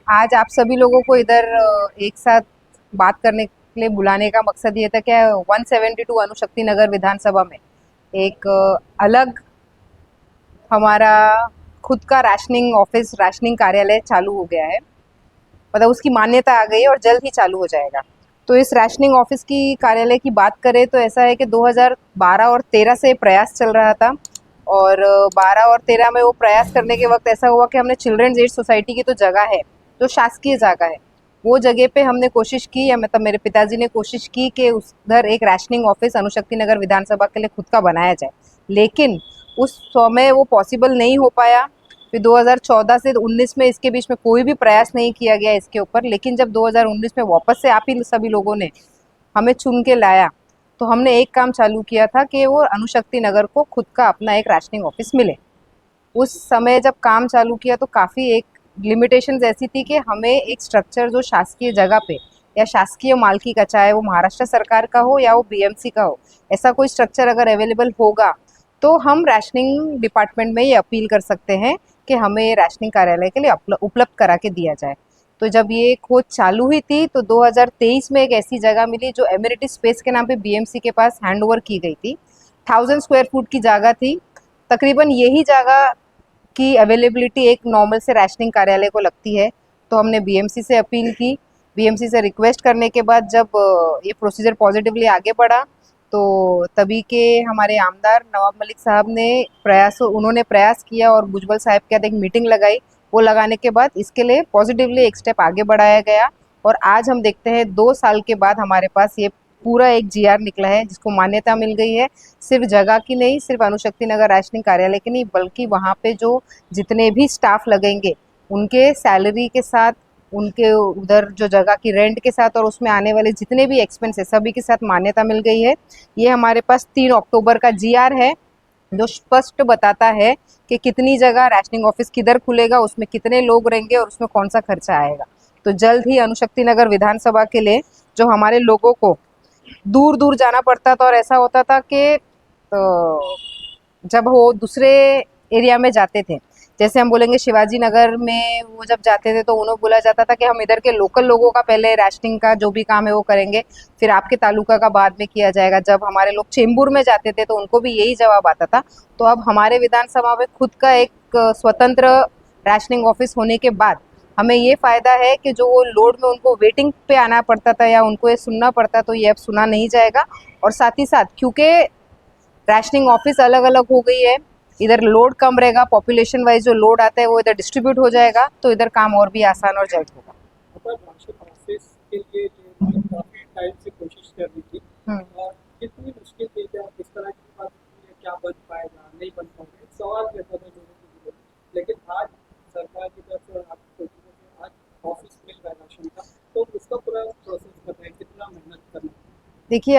आज आप सभी लोगों को इधर एक साथ बात करने के लिए बुलाने का मकसद ये था कि 172 अनुशक्ति नगर विधानसभा में एक अलग हमारा खुद का राशनिंग ऑफिस, राशनिंग कार्यालय चालू हो गया है। मतलब उसकी मान्यता आ गई है और जल्द ही चालू हो जाएगा। तो इस राशनिंग ऑफिस की कार्यालय की बात करें तो ऐसा है कि 2012 और 13 से प्रयास चल रहा था। और 12 और 13 में वो प्रयास करने के वक्त ऐसा हुआ कि हमने चिल्ड्रंस एड सोसाइटी की तो जगह है, जो शासकीय जगह है, वो जगह पे हमने कोशिश की, या मतलब मेरे पिताजी ने कोशिश की कि उधर एक राशनिंग ऑफिस अनुशक्ति नगर विधानसभा के लिए खुद का बनाया जाए। लेकिन उस समय वो पॉसिबल नहीं हो पाया। फिर 2014 से 19 में इसके बीच में कोई भी प्रयास नहीं किया गया इसके ऊपर। लेकिन जब 2019 में वापस से आप ही सभी लोगों ने हमें चुन के लाया, तो हमने एक काम चालू किया था कि वो अनुशक्ति नगर को खुद का अपना एक राशनिंग ऑफिस मिले। उस समय जब काम चालू किया तो काफ़ी एक लिमिटेशंस ऐसी थी कि हमें एक स्ट्रक्चर जो शासकीय जगह पे या शासकीय मालकी का, चाहे वो महाराष्ट्र सरकार का हो या वो बीएमसी का हो, ऐसा कोई स्ट्रक्चर अगर अवेलेबल होगा तो हम राशनिंग डिपार्टमेंट में ये अपील कर सकते हैं कि हमें ये राशनिंग कार्यालय के लिए उपलब्ध करा के दिया जाए। तो जब ये खोज चालू हुई थी तो 2023 में एक ऐसी जगह मिली जो एमिनिटी स्पेस के नाम पे बीएमसी के पास हैंड ओवर की गई थी। 1000 स्क्वायर फुट की जगह थी। तकरीबन यही जगह की अवेलेबिलिटी एक नॉर्मल से राशनिंग कार्यालय को लगती है। तो हमने बीएमसी से अपील की। बीएमसी से रिक्वेस्ट करने के बाद जब ये प्रोसीजर पॉजिटिवली आगे बढ़ा, तो तभी के हमारे आमदार नवाब मलिक साहब ने उन्होंने प्रयास किया और भुजबल साहब के साथ एक मीटिंग लगाई। वो लगाने के बाद इसके लिए पॉजिटिवली एक स्टेप आगे बढ़ाया गया। और आज हम देखते हैं 2 साल के बाद हमारे पास ये पूरा एक जीआर निकला है जिसको मान्यता मिल गई है। सिर्फ जगह की नहीं, सिर्फ अनुशक्ति नगर राशनिंग कार्यालय की नहीं, बल्कि वहाँ पे जो जितने भी स्टाफ लगेंगे उनके सैलरी के साथ, उनके उधर जो जगह की रेंट के साथ और उसमें आने वाले जितने भी एक्सपेंस है सभी के साथ मान्यता मिल गई है। ये हमारे पास 3 अक्टूबर का जीआर है जो स्पष्ट बताता है कि कितनी जगह राशनिंग ऑफिस किधर खुलेगा, उसमें कितने लोग रहेंगे और उसमें कौन सा खर्चा आएगा। तो जल्द ही अनुशक्ति नगर विधानसभा के लिए जो हमारे लोगों को दूर दूर जाना पड़ता था और ऐसा होता था कि जब वो दूसरे एरिया में जाते थे, जैसे हम बोलेंगे शिवाजी नगर में वो जब जाते थे तो उन्हें बोला जाता था कि हम इधर के लोकल लोगों का पहले राशनिंग का जो भी काम है वो करेंगे, फिर आपके तालुका का बाद में किया जाएगा। जब हमारे लोग चेंबूर में जाते थे तो उनको भी यही जवाब आता था। तो अब हमारे विधानसभा में खुद का एक स्वतंत्र राशनिंग ऑफिस होने के बाद हमें ये फ़ायदा है कि जो वो लोड में उनको वेटिंग पे आना पड़ता था या उनको ये सुनना पड़ता, तो ये अब सुना नहीं जाएगा। और साथ ही साथ क्योंकि राशनिंग ऑफिस अलग अलग हो गई है, इधर लोड कम रहेगा, पॉपुलेशन वाइज जो लोड आता है वो इधर डिस्ट्रीब्यूट हो जाएगा, तो इधर काम और भी आसान और जल्द होगा। मतलब राशन ऑफिस के लिए जो मतलब काफी टाइम से कोशिश कर रही थी हम्म। और कितनी मुश्किल थी, क्या किस तरह की बात थी, क्या बन पाएगा नहीं बन पाएगा, एक सवाल रहता था लोगों के लिए। लेकिन आज सरकार की तरफ से और आपकी कोशिशों से आज ऑफिस मिल रहा है राशन का, तो उसका पूरा प्रोसेस बताएं कितना मेहनत करना है। देखिए,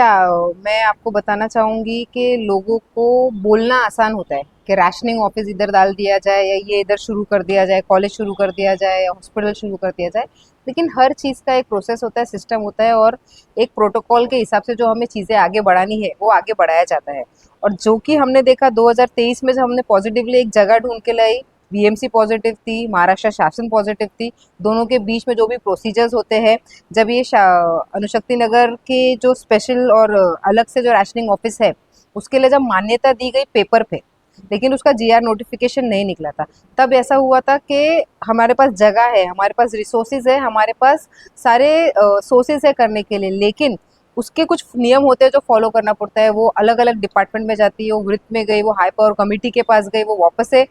मैं आपको बताना चाहूँगी कि लोगों को बोलना आसान होता है कि राशनिंग ऑफिस इधर डाल दिया जाए या ये इधर शुरू कर दिया जाए, कॉलेज शुरू कर दिया जाए या हॉस्पिटल शुरू कर दिया जाए। लेकिन हर चीज़ का एक प्रोसेस होता है, सिस्टम होता है और एक प्रोटोकॉल के हिसाब से जो हमें चीज़ें आगे बढ़ानी है वो आगे बढ़ाया जाता है। और जो कि हमने देखा 2023 में जब हमने पॉजिटिवली एक जगह ढूंढ के लाई, बीएमसी पॉजिटिव थी, महाराष्ट्र शासन पॉजिटिव थी, दोनों के बीच में जो भी प्रोसीजर्स होते हैं, जब ये अनुशक्ति नगर के जो स्पेशल और अलग से जो राशनिंग ऑफिस है उसके लिए जब मान्यता दी गई पेपर पे, लेकिन उसका जीआर नोटिफिकेशन नहीं निकला था, तब ऐसा हुआ था कि हमारे पास जगह है, हमारे पास रिसोर्सेज है, हमारे पास सारे सोर्सेज है करने के लिए, लेकिन उसके कुछ नियम होते हैं जो फॉलो करना पड़ता है। वो अलग अलग डिपार्टमेंट में जाती है, वो वृत्त में गई, वो हाई पावर कमेटी के पास गई, वो वापस से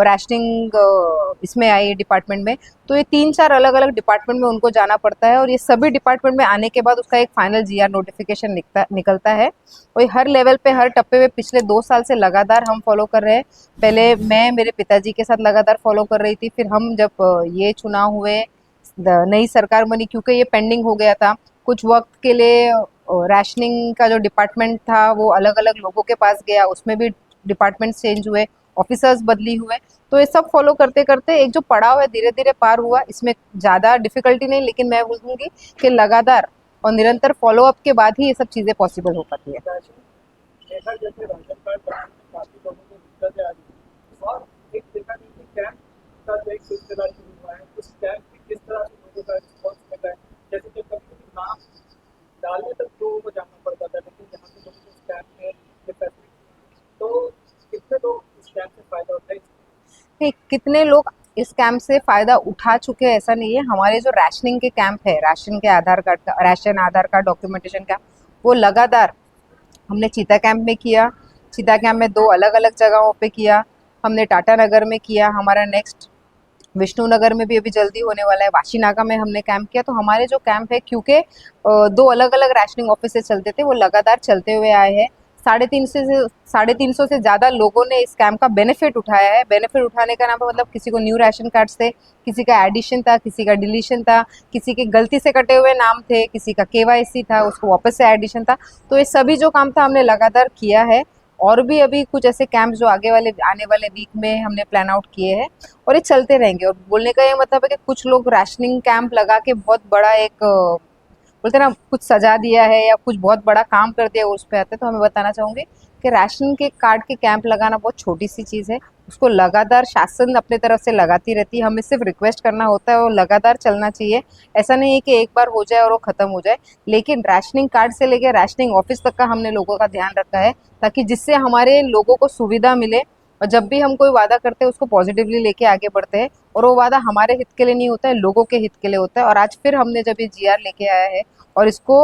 राशनिंग इसमें आई डिपार्टमेंट में। तो ये 3-4 अलग अलग डिपार्टमेंट में उनको जाना पड़ता है और ये सभी डिपार्टमेंट में आने के बाद उसका एक फाइनल जीआर नोटिफिकेशन निकलता है। और ये हर लेवल पे, हर टप्पे पे पिछले 2 साल से लगातार हम फॉलो कर रहे हैं। पहले मैं मेरे पिताजी के साथ लगातार फॉलो कर रही थी, फिर हम जब ये चुनाव हुए, नई सरकार बनी, क्योंकि ये पेंडिंग हो गया था कुछ वक्त के लिए। राशनिंग का जो डिपार्टमेंट था वो अलग अलग लोगों के पास गया, उसमें भी डिपार्टमेंट चेंज हुए, ऑफिसर्स बदली हुए। तो ये सब फॉलो करते करते एक जो पड़ाव है धीरे धीरे पार हुआ। इसमें ज़्यादा डिफिकल्टी नहीं, लेकिन मैं बोलूँगी कि लगातार और निरंतर फॉलो अप के बाद ही ये सब चीज़ें पॉसिबल हो पाती है। राशन देखा जैसे राशन कार्ड बनाने में काफी लोगों को दिक्कतें आ रही थी और एक देखा गया कि कैंप का जो एक सिलसिला शुरू हुआ है, उस कैंप में किस कितने लोग इस कैंप से फ़ायदा उठा चुके हैं ऐसा नहीं है। हमारे जो राशनिंग के कैंप है, राशन के आधार कार्ड का राशन आधार कार्ड डॉक्यूमेंटेशन का, वो लगातार हमने चीता कैंप में किया, चीता कैंप में 2 अलग-अलग जगहों पे किया, हमने टाटा नगर में किया, हमारा नेक्स्ट विष्णुनगर में भी अभी जल्दी होने वाला है, वाशीनागा में हमने कैंप किया। तो हमारे जो कैंप है, क्योंकि 2 अलग-अलग राशनिंग ऑफिसेज चलते थे, वो लगातार चलते हुए आए हैं। 350 से ज़्यादा लोगों ने इस कैंप का बेनिफिट उठाया है। बेनिफिट उठाने का नाम मतलब किसी को न्यू राशन कार्ड्स थे, किसी का एडिशन था, किसी का डिलीशन था, किसी के गलती से कटे हुए नाम थे, किसी का केवाईसी था, उसको वापस से एडिशन था। तो ये सभी जो काम था हमने लगातार किया है, और भी अभी कुछ ऐसे कैंप जो आने वाले वीक में हमने प्लान आउट किए हैं, और ये चलते रहेंगे। और बोलने का ये मतलब है कि कुछ लोग राशनिंग कैंप लगा के बहुत बड़ा एक बोलते हैं ना, कुछ सजा दिया है या कुछ बहुत बड़ा काम कर दिया, उस पे आते हैं। तो हमें बताना चाहूँगी कि राशन के कार्ड के कैंप लगाना बहुत छोटी सी चीज़ है, उसको लगातार शासन अपने तरफ से लगाती रहती है। हमें सिर्फ रिक्वेस्ट करना होता है, और लगातार चलना चाहिए। ऐसा नहीं है कि एक बार हो जाए और वो ख़त्म हो जाए, लेकिन राशनिंग कार्ड से लेकर राशनिंग ऑफिस तक का हमने लोगों का ध्यान रखा है, ताकि जिससे हमारे लोगों को सुविधा मिले। और जब भी हम कोई वादा करते हैं, उसको पॉजिटिवली लेके आगे बढ़ते हैं, और वो वादा हमारे हित के लिए नहीं होता है, लोगों के हित के लिए होता है। और आज फिर हमने जब ये जीआर लेके आया है और इसको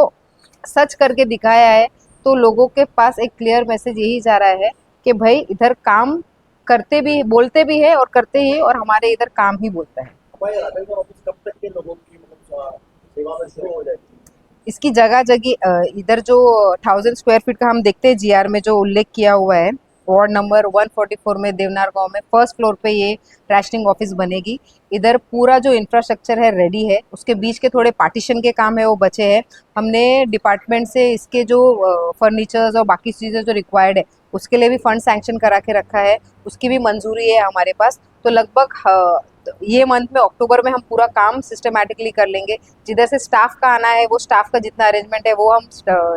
सच करके दिखाया है, तो लोगों के पास एक क्लियर मैसेज यही जा रहा है कि भाई इधर काम करते भी, बोलते भी है और करते ही, और हमारे इधर काम ही बोलता है। हमारे राशन का ऑफिस कब तक के लोगों की मतलब सेवा में शुरू हो जाएगी? इसकी जगह जगह इधर जो 1000 स्क्वायर फीट का हम देखते हैं जीआर में जो उल्लेख किया हुआ है, वार्ड नंबर 144 में देवनार गांव में फर्स्ट फ्लोर पे ये राशनिंग ऑफिस बनेगी। इधर पूरा जो इंफ्रास्ट्रक्चर है रेडी है, उसके बीच के थोड़े पार्टीशन के काम है वो बचे हैं। हमने डिपार्टमेंट से इसके जो फर्नीचर्स और बाकी चीज़ें जो रिक्वायर्ड है, उसके लिए भी फंड सैंक्शन करा के रखा है, उसकी भी मंजूरी है हमारे पास। तो लगभग ये मंथ में, अक्टूबर में हम पूरा काम सिस्टमेटिकली कर लेंगे। जिधर से स्टाफ का आना है, वो स्टाफ का जितना अरेंजमेंट है वो हम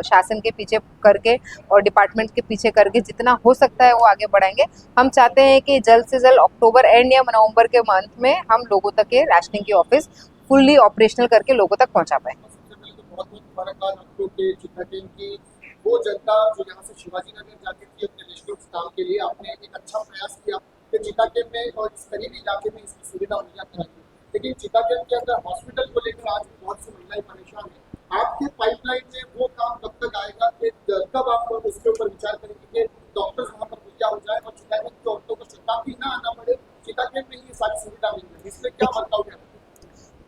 शासन के पीछे करके और डिपार्टमेंट के पीछे करके जितना हो सकता है वो आगे बढ़ाएंगे। हम चाहते हैं कि जल्द से जल्द अक्टूबर एंड या नवंबर के मंथ में हम लोगों तक ये राशनिंग की ऑफिस फुल्ली ऑपरेशनल करके लोगों तक पहुंचा पाए। सबसे पहले तो बहुत बहुत मुबारकबाद आपको कि चित्रा टीम की वो जनता जो यहाँ से शिवाजी नगर जाती थी अपने नेशनल काम के लिए, आपने एक अच्छा प्रयास किया कि चिता कैंप में और इस करीबी इलाके में इसकी सुविधा मुहैया कराई। लेकिन चिता कैंप के अंदर हॉस्पिटल को लेकर आज बहुत सी महिलाएं परेशान है। आपके पाइपलाइन में वो काम कब तक आएगा, कि कब आप उसके ऊपर विचार करेंगे कि डॉक्टर्स वहाँ पर मुहैया हो जाए और चिता कैंप की औरतों को शताब्दी ना आना पड़े, चिता कैंप में ये सारी सुविधा मिल जाए, इसमें क्या वर्कआउट है?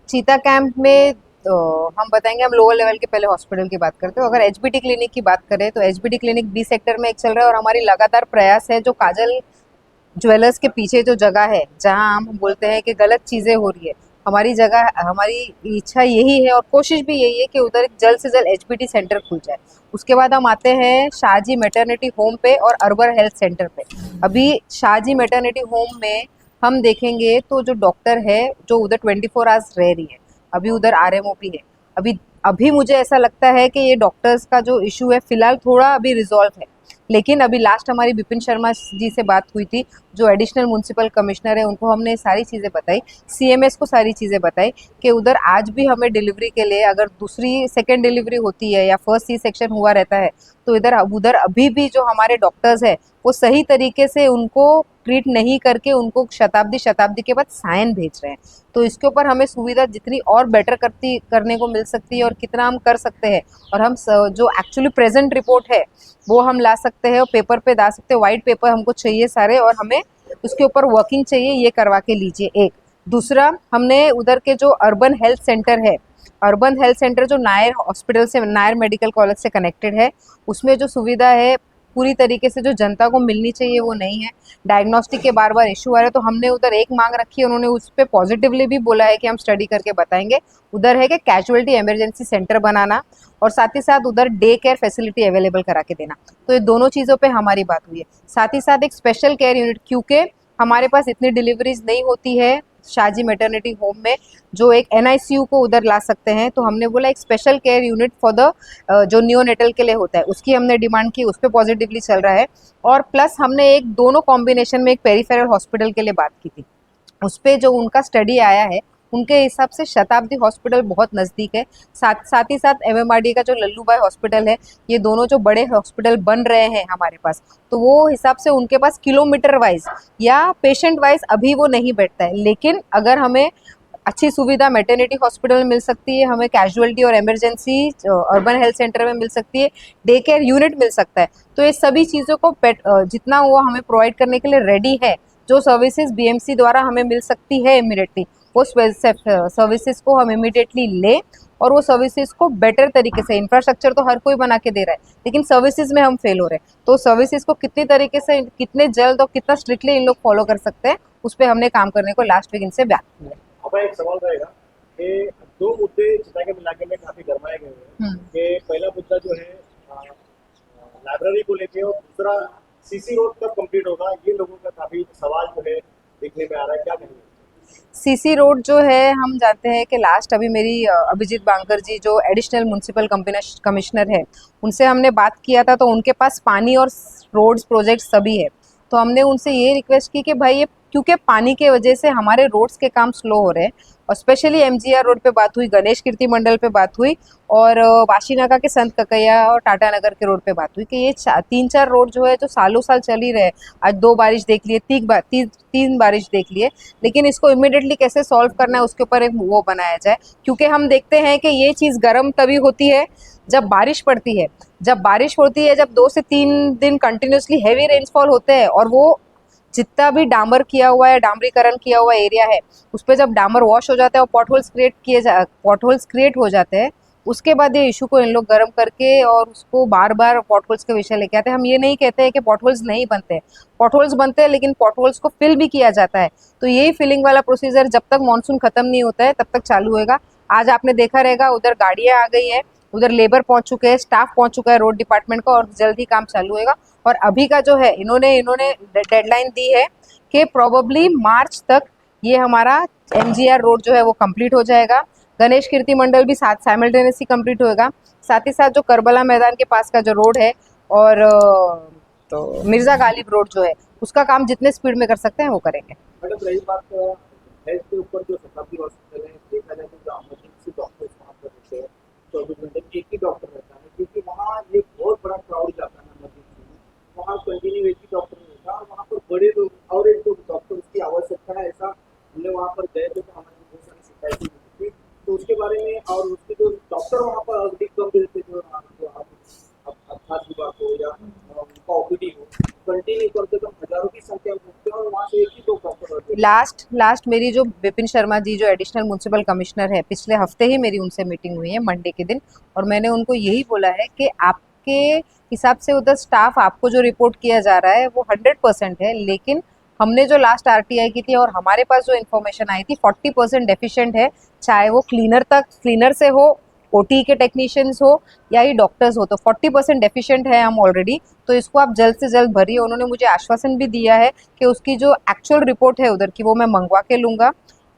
चीता कैंप में तो हम बताएंगे, हम लोअर लेवल के पहले हॉस्पिटल की बात करते हो। अगर एचबीटी क्लिनिक की बात करें तो एचबीटी क्लिनिक बी सेक्टर में एक चल रहा है, और हमारी लगातार प्रयास है जो काजल ज्वेलर्स के पीछे जो जगह है जहां हम बोलते हैं कि गलत चीज़ें हो रही है, हमारी इच्छा यही है और कोशिश भी यही है कि उधर जल्द से जल्द एचबीटी सेंटर खुल जाए। उसके बाद हम आते हैं शाहजी मैटरनिटी होम पे और अर्बन हेल्थ सेंटर पे। अभी शाहजी मैटरनिटी होम में हम देखेंगे तो जो डॉक्टर है जो उधर 24 आवर्स रह रही है, अभी उधर आरएमओ भी है। अभी अभी मुझे ऐसा लगता है कि ये डॉक्टर्स का जो इशू है फिलहाल थोड़ा अभी रिजॉल्व है, लेकिन अभी लास्ट हमारी विपिन शर्मा जी से बात हुई थी, जो एडिशनल म्युनिसिपल कमिश्नर है, उनको हमने सारी चीज़ें बताई, सीएमएस को सारी चीज़ें बताई कि उधर आज भी हमें डिलीवरी के लिए अगर दूसरी सेकेंड डिलीवरी होती है या फर्स्ट सी सेक्शन हुआ रहता है, तो उधर अभी भी जो हमारे डॉक्टर्स है वो सही तरीके से उनको ट्रीट नहीं करके उनको शताब्दी के बाद साइन भेज रहे हैं। तो इसके ऊपर हमें सुविधा जितनी और बेटर करने को मिल सकती है और कितना हम कर सकते हैं, और हम जो एक्चुअली प्रेजेंट रिपोर्ट है वो हम ला सकते हैं और पेपर पे ला सकते हैं। वाइट पेपर हमको चाहिए सारे, और हमें उसके ऊपर वर्किंग चाहिए, ये करवा के लीजिए। एक दूसरा, हमने उधर के जो अर्बन हेल्थ सेंटर है, अर्बन हेल्थ सेंटर जो नायर हॉस्पिटल से, नायर मेडिकल कॉलेज से कनेक्टेड है, उसमें जो सुविधा है पूरी तरीके से जो जनता को मिलनी चाहिए वो नहीं है। डायग्नोस्टिक के बार बार इशू आ रहे, तो हमने उधर एक मांग रखी है, उन्होंने उस पर पॉजिटिवली भी बोला है कि हम स्टडी करके बताएंगे। उधर है कि कैजुअलिटी इमरजेंसी सेंटर बनाना, और साथ ही साथ उधर डे केयर फैसिलिटी अवेलेबल करा के देना। तो ये दोनों चीज़ों पे हमारी बात हुई है। साथ ही साथ एक स्पेशल केयर यूनिट, क्योंकि हमारे पास इतनी डिलीवरीज नहीं होती है शाहजी मैटरनिटी होम में, जो एक एनआईसीयू को उधर ला सकते हैं, तो हमने बोला एक special care unit for the जो नियोनेटल के लिए होता है, उसकी हमने डिमांड की, उस पर पॉजिटिवली चल रहा है। और प्लस हमने एक दोनों कॉम्बिनेशन में एक पेरीफेरल हॉस्पिटल के लिए बात की थी, उस पर जो उनका स्टडी आया है उनके हिसाब से शताब्दी हॉस्पिटल बहुत नज़दीक है। साथ ही साथ एमएमआरडी का जो लल्लूभाई हॉस्पिटल है, ये दोनों जो बड़े हॉस्पिटल बन रहे हैं हमारे पास, तो वो हिसाब से उनके पास किलोमीटर वाइज या पेशेंट वाइज अभी वो नहीं बैठता है। लेकिन अगर हमें अच्छी सुविधा मैटरनिटी हॉस्पिटल में मिल सकती है, हमें कैजुअलिटी और इमरजेंसी अर्बन हेल्थ सेंटर में मिल सकती है, डे केयर यूनिट मिल सकता है, तो ये सभी चीज़ों को जितना वो हमें प्रोवाइड करने के लिए रेडी है, जो सर्विसेज बीएमसी द्वारा हमें मिल सकती है इमीडिएटली, वो सर्विसेज को हम इमीडिएटली लें और वो सर्विसेज को बेटर तरीके से, इंफ्रास्ट्रक्चर तो हर कोई बना के दे रहा है, लेकिन सर्विसेज में हम फेल हो रहे हैं। तो सर्विसेज को कितनी तरीके से, कितने जल्द और कितना स्ट्रिक्टली इन लोग फॉलो कर सकते हैं, उस पर हमने काम करने को लास्ट वीक इनसे बात किया। आपका एक सवाल रहेगा कि दो मुद्दे चिता के इलाके में काफी गरमाए गए हैं कि पहला मुद्दा जो है लाइब्रेरी को लेके और दूसरा सीसी रोड कब कंप्लीट होगा, ये लोगों का काफी सवाल जो है देखने में आ रहा है, क्या कहेंगे? सीसी रोड जो है, हम जानते हैं कि लास्ट अभी मेरी अभिजीत बांकर जी जो एडिशनल म्यूनसिपल कमिश्नर है, उनसे हमने बात किया था, तो उनके पास पानी और रोड्स प्रोजेक्ट सभी है। तो हमने उनसे ये रिक्वेस्ट की कि भाई ये, क्योंकि पानी के वजह से हमारे रोड्स के काम स्लो हो रहे हैं, और स्पेशली एमजीआर रोड पे बात हुई, गणेश कीर्ति मंडल पे बात हुई, और वाशीनाका के संत ककैया और टाटा नगर के रोड पे बात हुई कि ये 3-4 रोड जो है जो सालों साल चल ही रहे। आज 2 बारिश देख लिए, 3 बारिश देख लिए, लेकिन इसको इमिडिएटली कैसे सॉल्व करना है उसके ऊपर एक वो बनाया जाए, क्योंकि हम देखते हैं कि ये चीज़ गर्म तभी होती है जब बारिश पड़ती है। जब बारिश होती है, जब 2 से 3 दिन कंटिन्यूसली हैवी रेनफॉल होते हैं, और वो जितना भी डामर किया हुआ है, डामरीकरण किया हुआ एरिया है, उस पर जब डामर वॉश हो जाता है और पॉटहोल्स क्रिएट हो जाते हैं, उसके बाद ये इशू को इन लोग गर्म करके और उसको बार बार पॉटहोल्स के विषय लेके आते हैं। हम ये नहीं कहते हैं कि पॉटहोल्स नहीं बनते, पॉटहोल्स बनते हैं, लेकिन पॉटहोल्स को फिल भी किया जाता है। तो यही फिलिंग वाला प्रोसीजर जब तक मानसून खत्म नहीं होता है तब तक चालू होएगा। आज आपने देखा रहेगा, उधर गाड़ियाँ आ गई है, उधर लेबर पहुंच चुके हैं, स्टाफ पहुंच चुका है रोड डिपार्टमेंट का, और जल्द ही काम चालू होएगा। और अभी का जो है, इन्होंने डेडलाइन दी है कि प्रोबेबली मार्च तक ये हमारा एमजीआर रोड जो है वो कंप्लीट हो जाएगा। गणेश कीर्ति मंडल भी साथ साइमल्टेनियसली कंप्लीट होएगा। साथ ही साथ जो करबला मैदान के पास का जो रोड है और तो मिर्जा गालिब रोड जो है, उसका काम जितने स्पीड में कर सकते हैं वो करेंगे। मैडम रही बात हेल्थ के ऊपर, जो शताब्दी हॉस्पिटल है, देखा जाए तो इमरजेंसी डॉक्टर्स वहाँ पर रहते हैं, 24 घंटे एक ही डॉक्टर रहता है, क्योंकि वहाँ ये बहुत बड़ा क्राउड जाता है इमरजेंसी में, वहाँ कंटिन्यू एक ही डॉक्टर रहता है और वहाँ पर बड़े लोग और एक दो डॉक्टर्स की आवश्यकता है। ऐसा हमने वहाँ पर गए थे तो हमारी बहुत सारी शिकायतें मिली थी, तो उसके बारे में, और उसके जो डॉक्टर वहाँ पर अधिक कम मिलते जो अर्थात विभाग हो या उनका ओपीडी हो, कंटिन्यू कम से कम हजारों की संख्या में होते हैं और वहाँ से एक ही दो डॉक्टर रहते हैं। लास्ट मेरी जो विपिन शर्मा जी जो एडिशनल म्यूनसिपल कमिश्नर है, पिछले हफ्ते ही मेरी उनसे मीटिंग हुई है मंडे के दिन, और मैंने उनको यही बोला है कि आपके हिसाब से उधर स्टाफ आपको जो रिपोर्ट किया जा रहा है वो 100% है, लेकिन हमने जो लास्ट आरटीआई की थी और हमारे पास जो इन्फॉर्मेशन आई थी 40% डेफिशिएंट है, चाहे वो क्लीनर से हो, ओटी के टेक्नीशियंस हो या ही डॉक्टर्स हो, तो 40% डेफिशिएंट है हम ऑलरेडी। तो इसको आप जल्द से जल्द भरिए। उन्होंने मुझे आश्वासन भी दिया है कि उसकी जो एक्चुअल रिपोर्ट है उधर की वो मैं मंगवा के लूँगा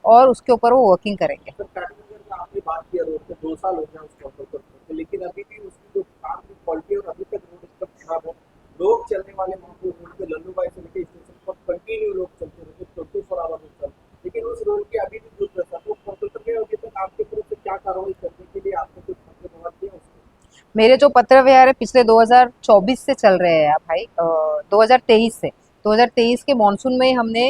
और उसके ऊपर वो वर्किंग करेंगे। सर, टाटानगर का आपने बात किया रोड पे 2 साल हो गया उसके ऊपर करते, लेकिन अभी भी उसकी जो काम की क्वालिटी और अभी तक रोड एकदम खराब है। लोग चलने वाले वहाँ पे रोड पे लल्लूभाई से लेकर स्टेशन पर कंटिन्यू लोग चलते रहते, 24 आवर चलते, लेकिन उस रोड की अभी भी दुर्दशा। तो कंपनी अभी तक आपके तरफ से क्या कार्रवाई करने के लिए आपने कुछ पत्र दिया उसको? मेरे जो पत्र व्यवहार है पिछले 2024 से चल रहे हैं भाई, 2023 के मॉनसून में हमने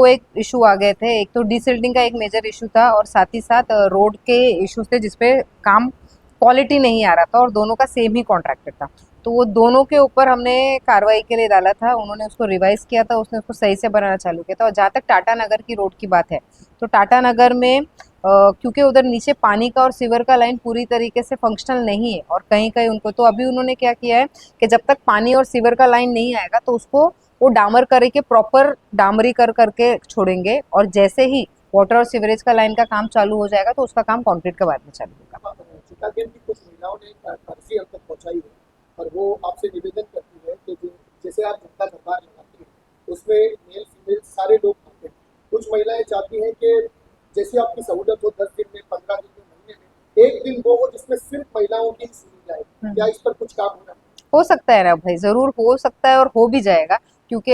एक इशू आ गए थे। एक तो डिसिल्टिंग का एक मेजर इशू था और साथ ही साथ रोड के इशूज थे जिसपे काम क्वालिटी नहीं आ रहा था और दोनों का सेम ही कॉन्ट्रैक्टर था। तो वो दोनों के ऊपर हमने कार्रवाई के लिए डाला था, उन्होंने उसको रिवाइज किया था, उसने उसको सही से बनाना चालू किया था। और जहाँ तक टाटा नगर की रोड की बात है, तो टाटा नगर में क्योंकि उधर नीचे पानी का और सीवर का लाइन पूरी तरीके से फंक्शनल नहीं है और कहीं कहीं उनको, तो अभी उन्होंने क्या किया है कि जब तक पानी और सीवर का लाइन नहीं आएगा तो उसको वो डामर करके प्रॉपर डामरी करके छोड़ेंगे, और जैसे ही वाटर और सीवरेज का लाइन का काम चालू हो जाएगा तो उसका काम कंक्रीट के बाद में चालू होगा। चिकागोन की कुछ महिलाओं ने अर्जी अब तक पहुंचाई है और वो आपसे निवेदन करती है कि जैसे आप जनता दरबार लगाते हैं उसमें मेल फीमेल सारे लोग आते हैं। कुछ महिलाएं चाहती हैं कि जैसे आपकी सहूलत हो 10 दिन में, 15 दिन में, महीने में, एक दिन वो हो जिसमें सिर्फ महिलाओं की सुनी जाए। क्या इस पर कुछ काम हो रहा है? हो सकता है ना भाई, ज़रूर हो सकता है और हो भी जाएगा, क्योंकि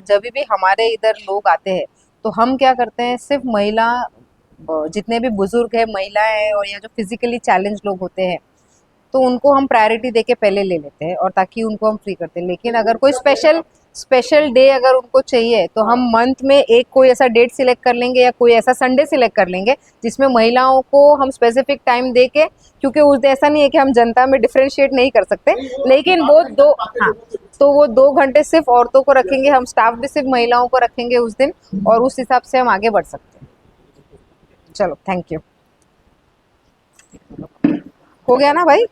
जब भी हमारे इधर लोग आते हैं तो हम क्या करते हैं, सिर्फ महिला जितने भी बुजुर्ग है, महिलाएं हैं, और या जो फिजिकली चैलेंज लोग होते हैं, तो उनको हम प्रायोरिटी देके पहले ले लेते हैं, और ताकि उनको हम फ्री करते हैं। लेकिन अगर कोई स्पेशल डे अगर उनको चाहिए, तो हम मंथ में एक कोई ऐसा डेट सिलेक्ट कर लेंगे, या कोई ऐसा संडे सिलेक्ट कर लेंगे जिसमें महिलाओं को हम स्पेसिफिक टाइम दे के, क्योंकि उस दिन ऐसा नहीं है कि हम जनता में डिफ्रेंशिएट नहीं कर सकते, लेकिन वो दो, हाँ, तो वो 2 घंटे सिर्फ औरतों को रखेंगे, हम स्टाफ भी सिर्फ महिलाओं को रखेंगे उस दिन, और उस हिसाब से हम आगे बढ़ सकते हैं। चलो, थैंक यू। हो गया ना भाई?